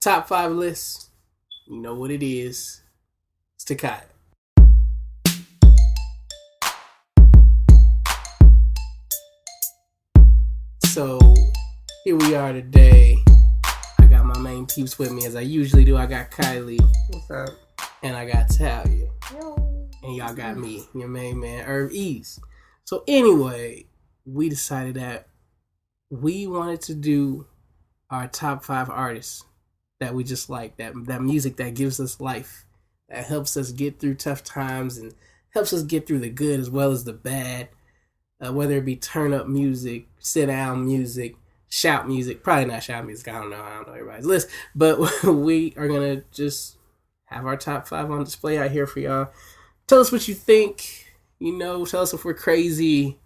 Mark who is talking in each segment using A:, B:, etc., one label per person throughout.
A: Top 5 list. You know what it is. It's Takai. So, here we are today. I got my main peeps with me as I usually do. I got Kylie.
B: What's up?
A: And I got Talia.
B: Yo.
A: And y'all got me, your main man, Irv Ease. So anyway, we decided that we wanted to do our top 5 artists that we just like, that music that gives us life, that helps us get through tough times and helps us get through the good as well as the bad, whether it be turn up music, sit down music, shout music, probably not shout music, I don't know everybody's list, but we are going to just have our top 5 on display out here for y'all. Tell us what you think, tell us if we're crazy,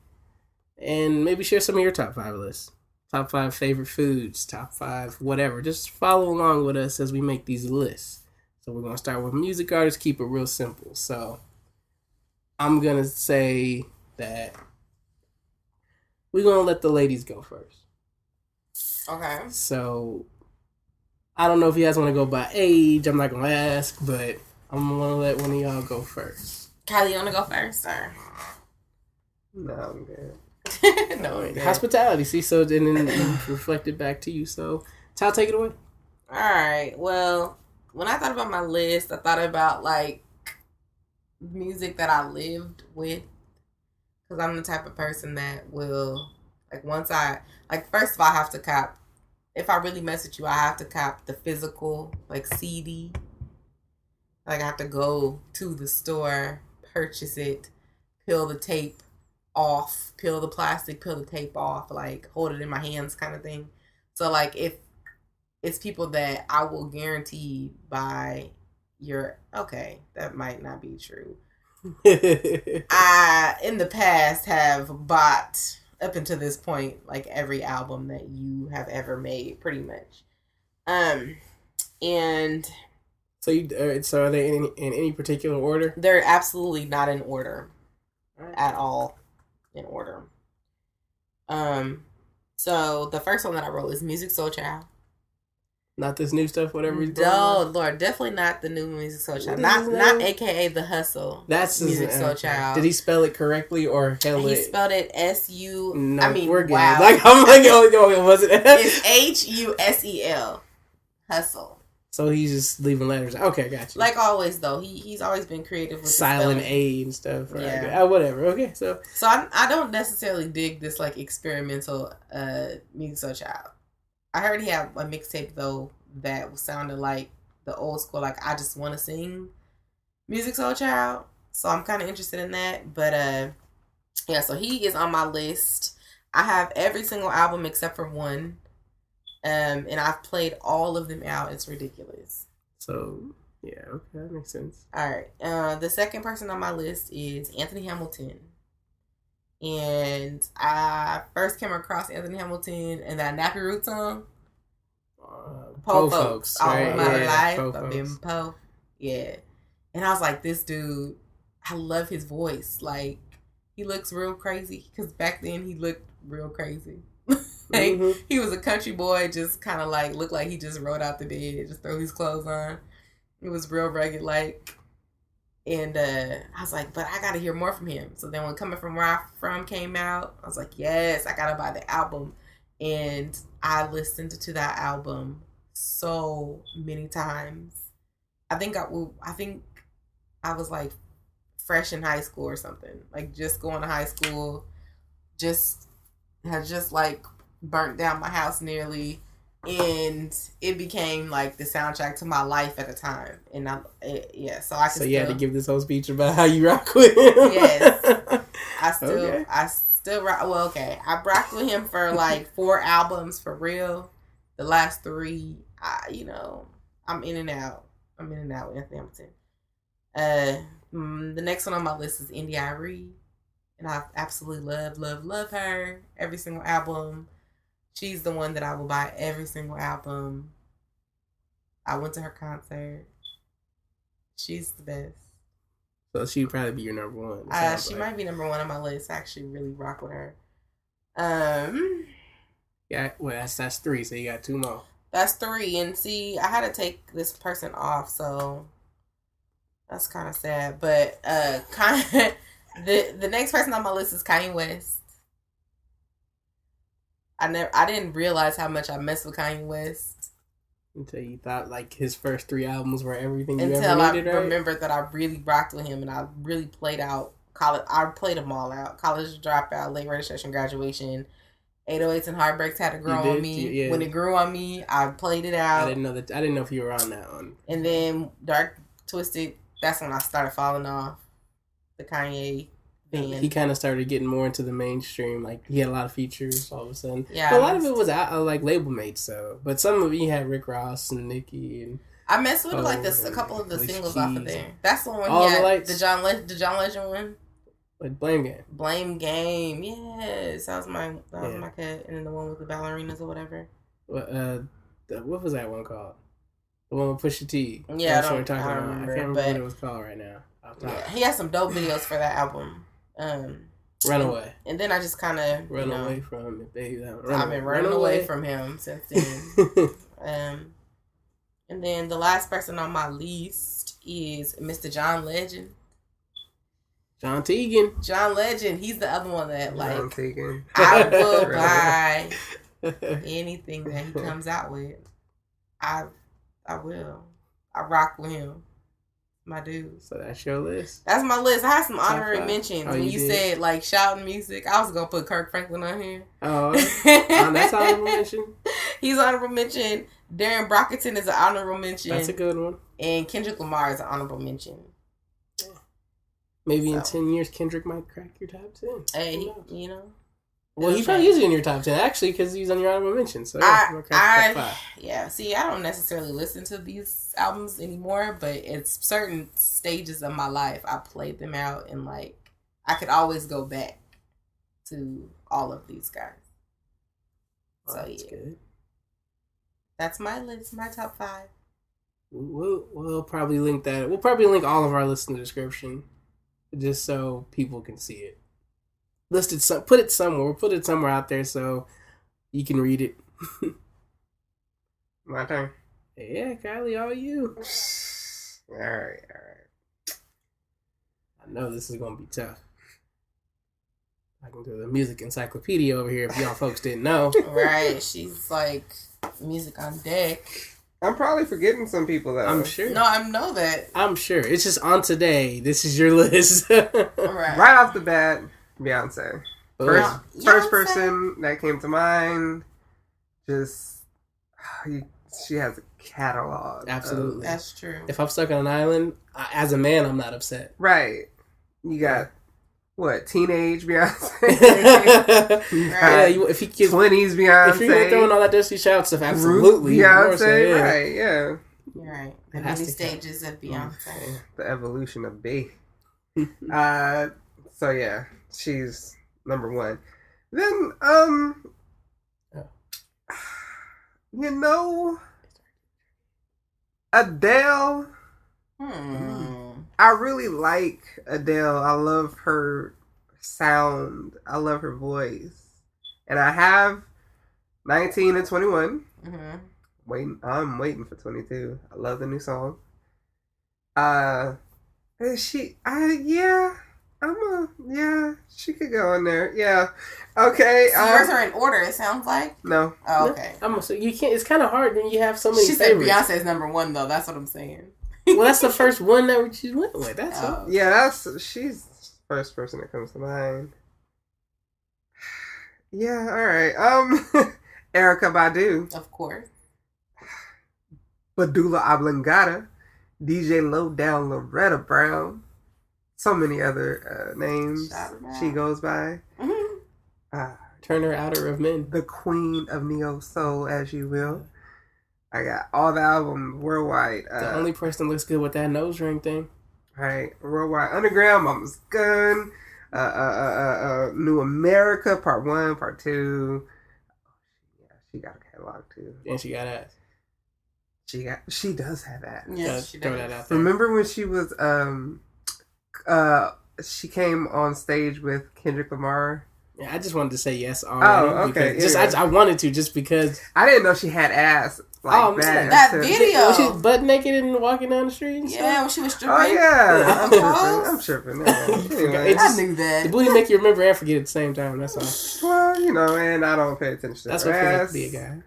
A: and maybe share some of your top 5 lists. Top 5 favorite foods, top 5 whatever. Just follow along with us as we make these lists. So we're going to start with music artists, keep it real simple. So I'm going to say that we're going to let the ladies go first.
B: Okay.
A: So I don't know if you guys want to go by age. I'm not going to ask, but I'm going to let one of y'all go first.
B: Kylie, you want to go first, or?
A: No, I'm good.
B: No, I'm good.
A: Hospitality, see, so then reflected back to you. So, Tal, take it away.
B: All right. Well, when I thought about my list, I thought about, music that I lived with. Because I'm the type of person that will, first of all, I have to cop. If I really mess with you, I have to cop the physical, CD. I have to go to the store, purchase it, peel the tape off, peel the plastic, peel the tape off, hold it in my hands kind of thing. So, if it's people that I will guarantee by okay, that might not be true. I, in the past, have bought, up until this point, every album that you have ever made, pretty much. And...
A: So are they in any particular order?
B: They're absolutely not in order. At all. In order. So the first one that I wrote is Musiq Soulchild.
A: Not this new stuff, whatever he's
B: doing. No, Lord, definitely not the new Musiq Soulchild. Not AKA The Hustle.
A: That's
B: Musiq Soulchild.
A: Did he spell it correctly or hell it?
B: He spelled it S-U.
A: No,
B: I mean,
A: we're good.
B: wow.
A: Was it?
B: It's H-U-S-E-L. Hustle.
A: So he's just leaving letters. Okay, gotcha.
B: Like always, though, he's always been creative with
A: silent A and stuff. Right?
B: Yeah,
A: whatever. Okay, so
B: I don't necessarily dig this experimental Musiq Soulchild. I heard he had a mixtape though that sounded like the old school. I just want to sing Musiq Soulchild, so I'm kind of interested in that. But yeah, so he is on my list. I have every single album except for one. And I've played all of them out. It's ridiculous.
A: So, yeah, okay, that makes sense.
B: All right. The second person on my list is Anthony Hamilton. And I first came across Anthony Hamilton and that Nappy Roots song.
A: Po Folks.
B: All
A: right?
B: my
A: yeah,
B: life.
A: Po
B: I've been Po. Yeah. And I was like, this dude, I love his voice. He looks real crazy. Because back then he looked real crazy. He was a country boy, just kind of looked like he just rolled out the bed, just throw his clothes on. It was real rugged, and I was like, but I gotta hear more from him. So then when Coming From Where I'm From came out, I was like, yes, I gotta buy the album. And I listened to that album so many times. I think I was fresh in high school or something, just going to high school, burnt down my house nearly, and it became the soundtrack to my life at the time. And so you
A: had to give this whole speech about how you rock with him.
B: Yes, I still rock. Well, okay, I rocked with him for 4 albums for real. The last 3, I'm in and out. I'm in and out with Anthony Hamilton. The next one on my list is India Arie. And I absolutely love her. Every single album. She's the one that I will buy every single album. I went to her concert. She's the best.
A: So she'd probably be your number one.
B: She might be number one on my list. I actually really rock with her.
A: Yeah, well, that's 3, so you got 2 more.
B: That's 3. And see, I had to take this person off, so that's kind of sad. But the next person on my list is Kanye West. I didn't realize how much I messed with Kanye West
A: until you thought like his first 3 albums were everything you
B: until
A: ever needed,
B: I
A: right?
B: remembered that I really rocked with him and I really played out college. I played them all out. College Dropout, Late Registration, Graduation. 808s and Heartbreaks had to grow on me. Yeah. When it grew on me, I played it out.
A: I didn't know if you were on that one.
B: And then Dark Twisted. That's when I started falling off the Kanye band.
A: He kind of started getting more into the mainstream. Like he had a lot of features all of a sudden.
B: Yeah,
A: but a lot of it was like label mates. So, but some of it he had Rick Ross and Nicki and.
B: I messed with like this a couple of the singles off of there. That's the one.
A: All
B: he had,
A: the
B: John Legend one.
A: Like Blame Game.
B: Blame Game, yes, that was my cut, and then the one with the ballerinas or whatever.
A: What was that one called? The one with Pusha T.
B: Yeah,
A: I don't remember. I can't remember what it was called right now.
B: Yeah, he has some dope videos for that album.
A: Runaway.
B: And then I just kind of
A: run away from it, baby.
B: I've been running away from him since then. And then the last person on my list is Mr. John Legend.
A: John Teagan.
B: John Legend. He's the other one that like
C: John Teagan.
B: I will buy anything that he comes out with. I will. I rock with him. My dude.
A: So that's your list?
B: That's my list. I had some honorary mentions. When you
A: did?
B: said like shouting music, I was gonna put Kirk Franklin on here.
A: Oh, that's honorable mention?
B: He's honorable mention. Darren Brockington is an honorable mention.
A: That's a good one.
B: And Kendrick Lamar is an honorable mention.
A: Maybe in 10 years, Kendrick might crack your top 10.
B: Hey, you know.
A: Well, he probably is in your top 10, actually, because he's on your honorable mention. So,
B: yeah, see, I don't necessarily listen to these albums anymore, but it's certain stages of my life, I played them out, and, like, I could always go back to all of these guys. So,
A: that's good.
B: That's my list, my top 5.
A: We'll probably link that. We'll probably link all of our lists in the description. Just so people can see it. Put it somewhere. We'll put it somewhere out there so you can read it.
C: My turn.
A: Yeah, Kylie, all you.
C: All right.
A: I know this is gonna be tough. I can do the music encyclopedia over here if y'all folks didn't know.
B: Right, she's like music on deck.
C: I'm probably forgetting some people though.
A: I'm sure.
B: No, I know that.
A: I'm sure. It's just on today. This is your list.
C: Right off the bat, Beyonce. First person that came to mind. Just she has a catalog.
A: Absolutely,
B: that's true.
A: If I'm stuck on an island, as a man, I'm not upset.
C: Right. You got what? Teenage Beyonce.
A: Yeah, if he gives
C: 20s Beyonce.
A: If you're throwing all that Dusty Child stuff, absolutely.
C: Beyonce,
A: so, yeah.
C: right? Yeah.
B: You're right. The many stages of Beyonce.
C: The evolution of B. So yeah, she's number 1. Then you know, Adele. I really like Adele. I love her sound. I love her voice. And I have 19 and 21. Mm-hmm. I'm waiting for 22. I love the new song. She could go in there. Yeah. Okay.
B: So yours are in order, it sounds like?
C: No.
B: Oh, okay.
A: You can't, it's kind of hard when you have so many
B: favorites. She said Beyonce's number 1, though. That's what I'm saying.
A: Well, that's the first one that she went with. That's all.
C: Yeah, she's the first person that comes to mind. Yeah, all right. Erykah Badu.
B: Of course.
C: Badula Oblongata. DJ Lowdown Loretta Brown. So many other names she goes by.
B: Mm-hmm.
A: Turner Outer of Men.
C: The Queen of Neo Soul, as you will. I got all the albums worldwide.
A: The only person that looks good with that nose ring thing.
C: Right. Worldwide Underground, Mama's Gun, New America, Part 1, Part 2. Yeah, she got a catalog too.
A: And she got ass.
C: She does have ass.
B: Yeah, she does.
A: That out there.
C: Remember when she was she came on stage with Kendrick Lamar
A: Yeah, I just wanted to say yes already.
C: Oh, okay.
A: I wanted to just because.
C: I didn't know she had ass like
B: that video.
A: Was she butt naked and walking down the street and stuff?
B: Yeah, when she was stripping.
C: Oh, yeah. I'm tripping. Anyway.
B: I knew that.
A: The booty make you remember and forget at the same time. That's all.
C: Well, and I don't pay attention to
A: that's
C: her
A: what
C: ass.
A: Be a guy.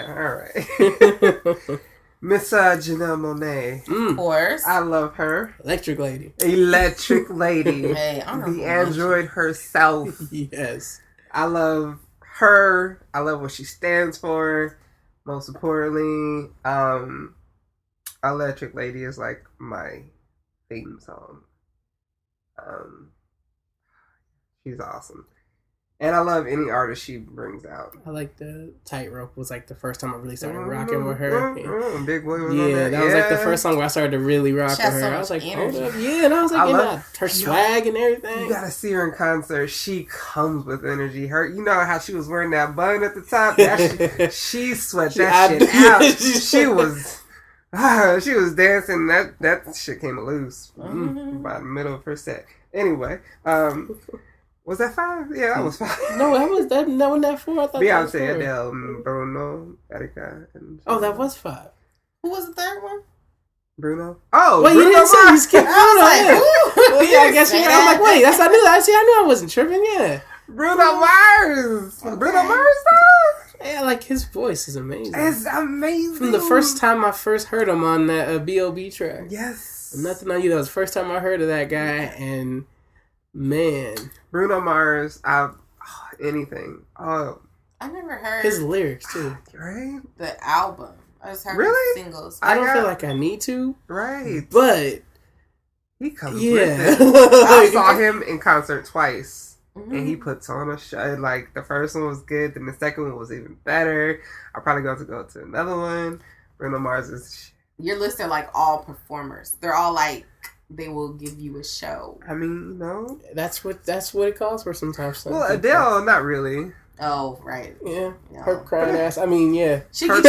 C: All right. Miss Janelle Monáe.
B: Of course.
C: I love her.
A: Electric Lady.
B: Hey, I'm
C: the android herself.
A: Yes.
C: I love her. I love what she stands for. Most importantly, Electric Lady is like my theme song. She's awesome. And I love any artist she brings out.
A: I like the Tightrope was like the first time I really started rocking with her.
C: Big Boy was
A: on that. That was like the first song where I started to really rock with her.
B: So
A: I was like,
B: energy.
A: hold up. Yeah, and I was like, her swag and everything.
C: You gotta see her in concert. She comes with energy. You know how she was wearing that bun at the top? She sweat that shit out. She was dancing. That shit came loose by the middle of her set. Anyway, was that 5? Yeah, that was 5.
A: No, wasn't that 4? I thought
C: Beyonce, Adele, Bruno, Erika, and
A: that was 5.
B: Who was the third one?
C: Bruno. Oh,
A: wait,
C: Bruno
A: you didn't say you skipped Bruno.
B: Well,
A: yeah, I guess you. I'm like, wait, I knew that. See, I knew I wasn't tripping. Yeah,
C: Bruno Mars. Okay. Bruno Mars, though.
A: Yeah, like his voice is amazing.
C: It's amazing.
A: From the first time I first heard him on that B.O.B. track.
C: Yes.
A: Nothing on You. That was the first time I heard of that guy, and man,
C: Bruno Mars. Anything. Oh,
B: I never heard
A: his lyrics too.
C: Right.
B: The album. I just heard
C: really?
B: the singles.
A: I don't feel like I need to.
C: Right.
A: But
C: he comes with it. I saw him in concert twice. And he puts on a show. Like, the first one was good, then the second one was even better. I'm probably going to go to another one. Bruno Mars is...
B: Your list are like all performers. They're all like, they will give you a show.
C: I mean,
A: that's what it calls for sometimes.
C: Well, Adele, not really.
B: Oh, right.
A: Yeah. Her crying ass. I mean, yeah.
B: She gets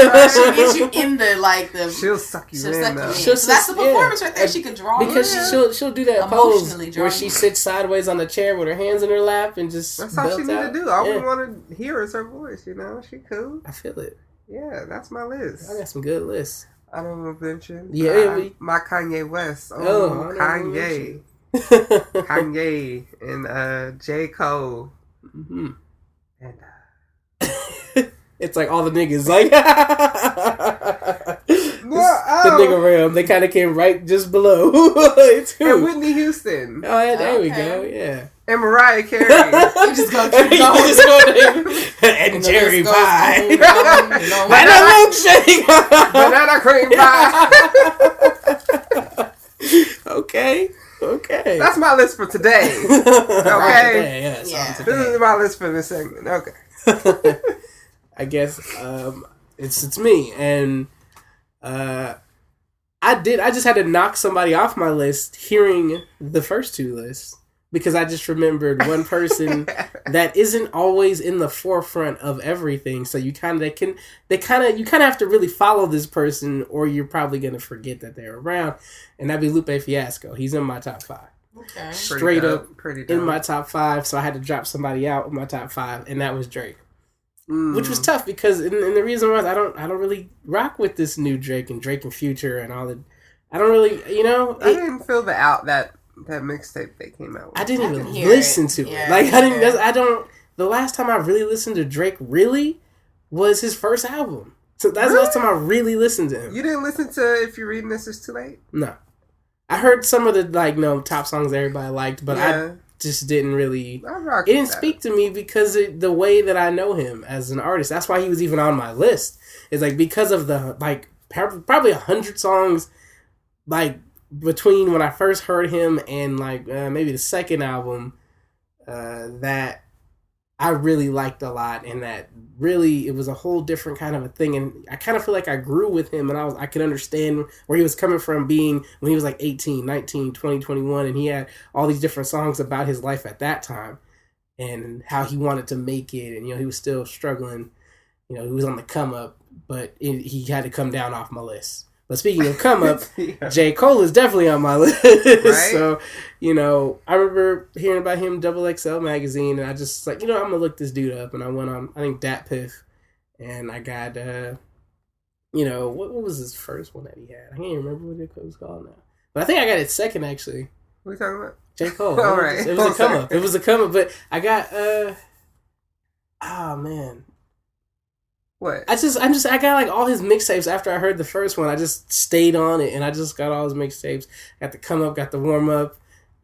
B: you in the
C: She'll suck you in.
B: So that's the performance right there. She can draw
A: because she'll do that pose where she sits sideways on the chair with her hands in her lap and just
C: that's all she need to do. All we want to hear is her voice. She cool.
A: I feel it.
C: Yeah, that's my list.
A: I got some good lists.
C: I don't want to mention. My Kanye West. Kanye. Kanye and J. Cole.
A: Mm-hmm.
C: And
A: it's like all the niggas like the nigga realm. They kind of came right just below.
C: And Whitney Houston.
A: Oh yeah, there we go. Yeah.
C: And Mariah Carey.
B: You just go keep going.
A: And cherry pie.
C: Banana milkshake. Banana cream pie.
A: Okay.
C: That's my list for today. Okay.
B: Yeah.
C: This is my list for this segment. Okay.
A: I guess it's me, and I just had to knock somebody off my list hearing the first two lists because I just remembered one person that isn't always in the forefront of everything. So you kind of have to really follow this person, or you're probably gonna forget that they're around, and that'd be Lupe Fiasco. He's in my top 5.
B: Okay.
A: Straight up in my top 5. So I had to drop somebody out of my top 5, and that was Drake. Which was tough because, and the reason was I don't really rock with this new Drake and Future and all that. I don't really,
C: I didn't feel that mixtape they came out with.
A: I didn't even listen to it. Like the last time I really listened to Drake really was his first album. So that's the last time I really listened to him.
C: You didn't listen to If You're Reading This It's Too Late?
A: No. I heard some of the top songs everybody liked, but I just didn't really. It didn't speak to me because the way that I know him as an artist. That's why he was even on my list. It's like because of the probably 100 songs between when I first heard him and maybe the second album that I really liked a lot, and that really it was a whole different kind of a thing, and I kind of feel like I grew with him, and I could understand where he was coming from being when he was 18, 19, 20, 21, and he had all these different songs about his life at that time and how he wanted to make it, and he was still struggling, he was on the come up, but he had to come down off my list. But speaking of come up,
C: Yeah.
A: J. Cole is definitely on my list.
C: Right?
A: So, I remember hearing about him, Double XL magazine, and I just like, I'm gonna look this dude up, and I went on, I think Dat Piff, and I got, what was his first one that he had? I can't even remember what it was called now, but I think I got it second actually.
C: What are you talking about?
A: J. Cole.
C: All right.
A: It was a come up. It was a come up, but I got, oh man.
C: What?
A: I got like all his mixtapes after I heard the first one. I just stayed on it, and I just got all his mixtapes. Got the come up, got the warm up,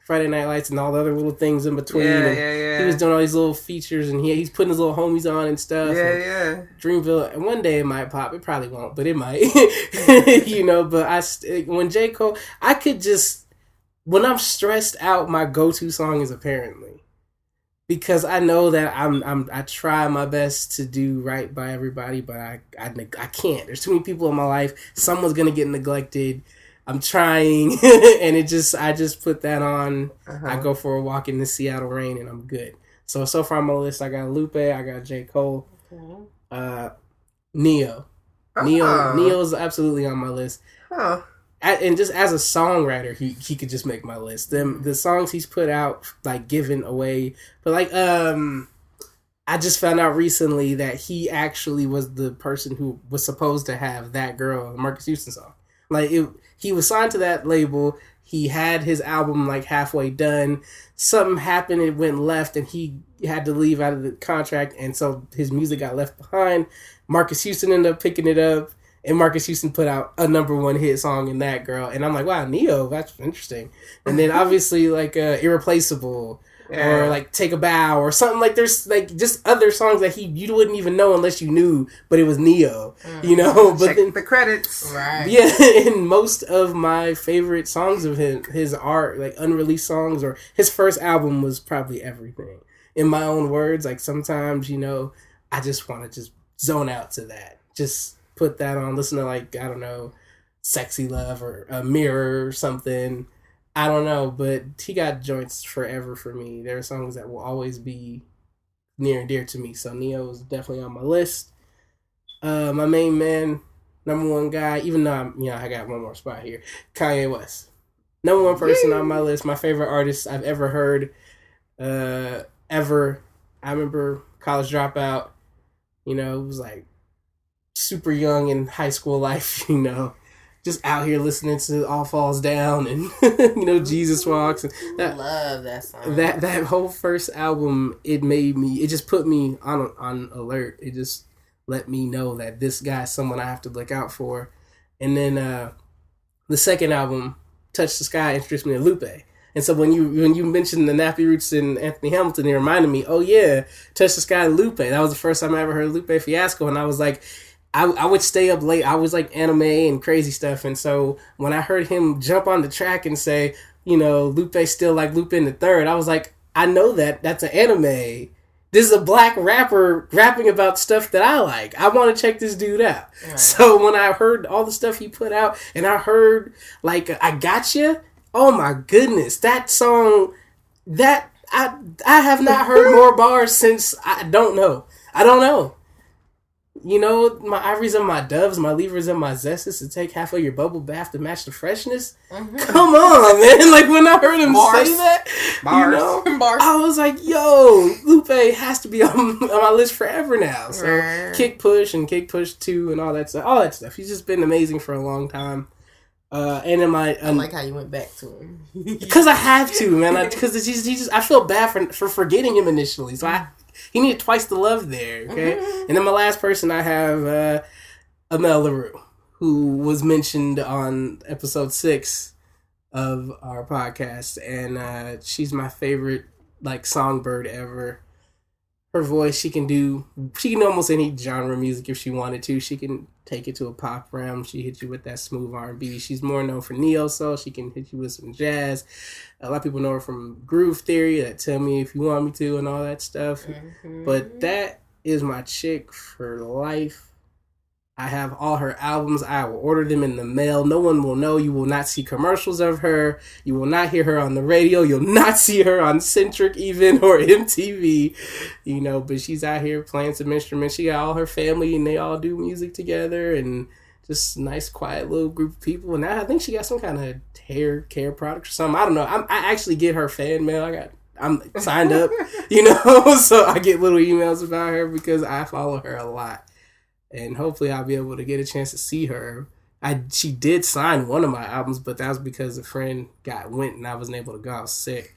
A: Friday Night Lights, and all the other little things in between.
C: Yeah.
A: He was doing all these little features, and he's putting his little homies on and stuff.
C: Yeah.
A: Dreamville, and one day it might pop. It probably won't, but it might. But when J. Cole, I could just, when I'm stressed out, my go-to song is Apparently. Because I know that I try my best to do right by everybody, but I can't. There's too many people in my life. Someone's gonna get neglected. I'm trying, and I just put that on.
C: Uh-huh.
A: I go for a walk in the Seattle rain, and I'm good. So far on my list, I got Lupe, I got J. Cole, Neo. Neo's absolutely on my list.
C: Huh.
A: And just as a songwriter, he could just make my list. The songs he's put out, like, given away. But, like, I just found out recently that he actually was the person who was supposed to have That Girl, the Marcus Houston song. Like, he was signed to that label. He had his album, like, halfway done. Something happened, it went left, and he had to leave out of the contract. And so his music got left behind. Marcus Houston ended up picking it up. And Marcus Houston put out a #1 hit song in That Girl. And I'm like, wow, Neo, that's interesting. And then obviously like Irreplaceable or like Take a Bow or something. Like there's like just other songs that you wouldn't even know unless you knew, but it was Neo, But
C: check
A: then
C: the credits.
B: Right.
A: Yeah, and most of my favorite songs of his art, like unreleased songs or his first album was probably Everything. In my own words, like sometimes, I just want to just zone out to that. Just put that on, listen to like, I don't know, Sexy Love or a Mirror or something. I don't know, but he got joints forever for me. There are songs that will always be near and dear to me. So Neo is definitely on my list. My main man, #1 guy, even though I got one more spot here, Kanye West. #1 person on my list, my favorite artist I've ever heard, ever. I remember College Dropout, it was like, super young in high school life, just out here listening to All Falls Down and Jesus Walks, and
B: Love that song.
A: That whole first album, it just put me on alert. It just let me know that this guy's someone I have to look out for. And then the second album, Touch the Sky, introduced me to Lupe. And so when you mentioned the Nappy Roots and Anthony Hamilton, it reminded me, oh yeah, Touch the Sky, Lupe. That was the first time I ever heard Lupe Fiasco, and I was like, I would stay up late. I was like anime and crazy stuff. And so when I heard him jump on the track and say, Lupe still like Lupin the Third, I was like, I know that's an anime. This is a black rapper rapping about stuff that I like. I want to check this dude out. Right. So when I heard all the stuff he put out and I heard like, I Gotcha, oh my goodness, that song, that I have not heard more bars since I don't know. My ivories and my doves, my levers and my zestes to take half of your bubble bath to match the freshness. Mm-hmm. Come on, man. Like when I heard him say that, Bars. I was like, yo, Lupe has to be on my list forever now. So Kick Push and Kick Push 2 and all that stuff. He's just been amazing for a long time. And in my,
B: I like how you went back to him.
A: Because I have to, man. Because I feel bad for forgetting him initially. So he needed twice the love there, okay? Mm-hmm. And then my last person, I have Amel LaRue, who was mentioned on episode 6 of our podcast. And she's my favorite, like, songbird ever. Her voice, she can do almost any genre of music if she wanted to. She can take it to a pop realm. She hits you with that smooth R&B. She's more known for neo soul. She can hit you with some jazz. A lot of people know her from Groove Theory, that Tell Me If You Want Me To and all that stuff. Mm-hmm. But that is my chick for life. I have all her albums. I will order them in the mail. No one will know. You will not see commercials of her. You will not hear her on the radio. You'll not see her on Centric even or MTV. But she's out here playing some instruments. She got all her family and they all do music together and just nice, quiet little group of people. And now I think she got some kind of hair care product or something. I don't know. I actually get her fan mail. I'm signed up, so I get little emails about her because I follow her a lot. And hopefully I'll be able to get a chance to see her. She did sign one of my albums, but that was because a friend went and I wasn't able to go. I was sick.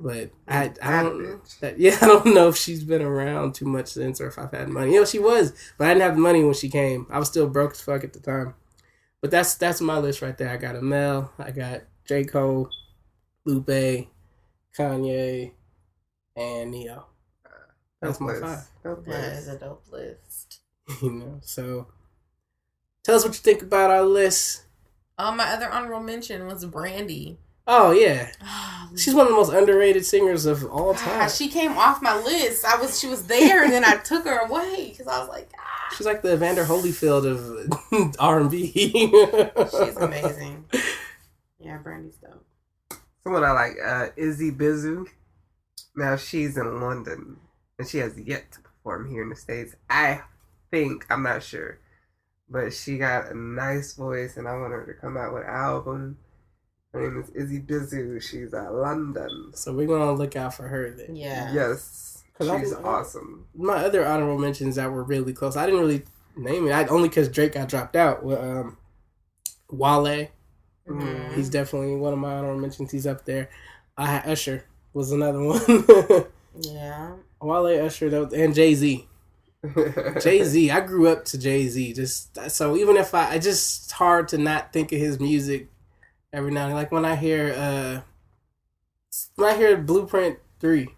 A: But I don't know if she's been around too much since or if I've had money. She was, but I didn't have the money when she came. I was still broke as fuck at the time. But that's my list right there. I got Amel, I got J. Cole, Lupe, Kanye, and Neo. That's my 5.
B: That is a dope list.
A: So tell us what you think about our list.
B: My other honorable mention was Brandy.
A: Oh yeah, she's one of the most underrated singers of all time.
B: She came off my list. She was there, and then I took her away because I was like,
A: She's like the Evander Holyfield of R&B.
B: She's amazing. Yeah, Brandy's dope.
C: Someone I like, Izzy Bizu. Now she's in London, and she has yet to perform here in the States. I'm not sure, but she got a nice voice, and I want her to come out with an album. Her name is Izzy Bizu. She's at London.
A: So we're going to look out for her then.
B: Yeah.
C: Yes. She's awesome.
A: My other honorable mentions that were really close, I didn't really name it. Only because Drake got dropped out. Wale.
B: Mm-hmm.
A: He's definitely one of my honorable mentions. He's up there. Usher was another one.
B: Yeah.
A: Wale, Usher, and Jay-Z. Jay-Z. I grew up to Jay-Z. So even if it's just hard to not think of his music every now and then. Like when I hear Blueprint 3,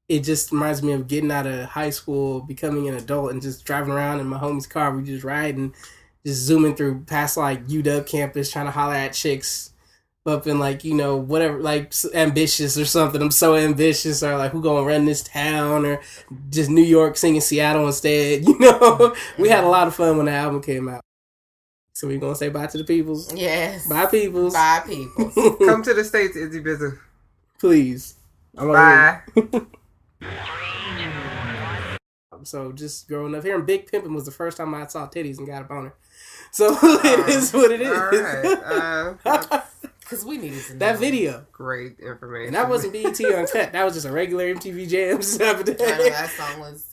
A: it just reminds me of getting out of high school, becoming an adult, and just driving around in my homie's car. We just riding, just zooming through past like UW campus, trying to holler at chicks up in like, whatever, like Ambitious or something. I'm so ambitious, or like who gonna run this town, or just New York singing Seattle instead. We had a lot of fun when the album came out. So we gonna say bye to the peoples?
B: Yes.
A: Bye, peoples.
B: Bye, peoples.
C: Come to the States, Izzy Bizu.
A: Please.
C: Bye.
A: So just growing up, hearing Big Pimpin' was the first time I saw titties and got a boner. So it is what it is.
C: All right.
B: Because we needed to know.
A: That video.
C: Great information.
A: And that wasn't BET Uncut. That was just a regular MTV Jams.
B: I know that song was...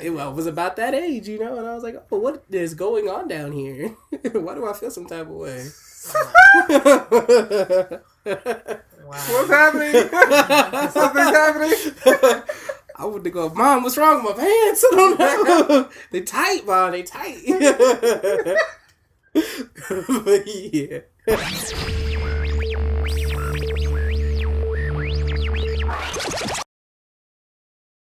A: It was about that age, and I was like, oh, what is going on down here? Why do I feel some type of way?
C: Wow. What's happening? Something's happening.
A: I would go, Mom, what's wrong with my pants? I don't know. They tight, Mom. They tight. But yeah.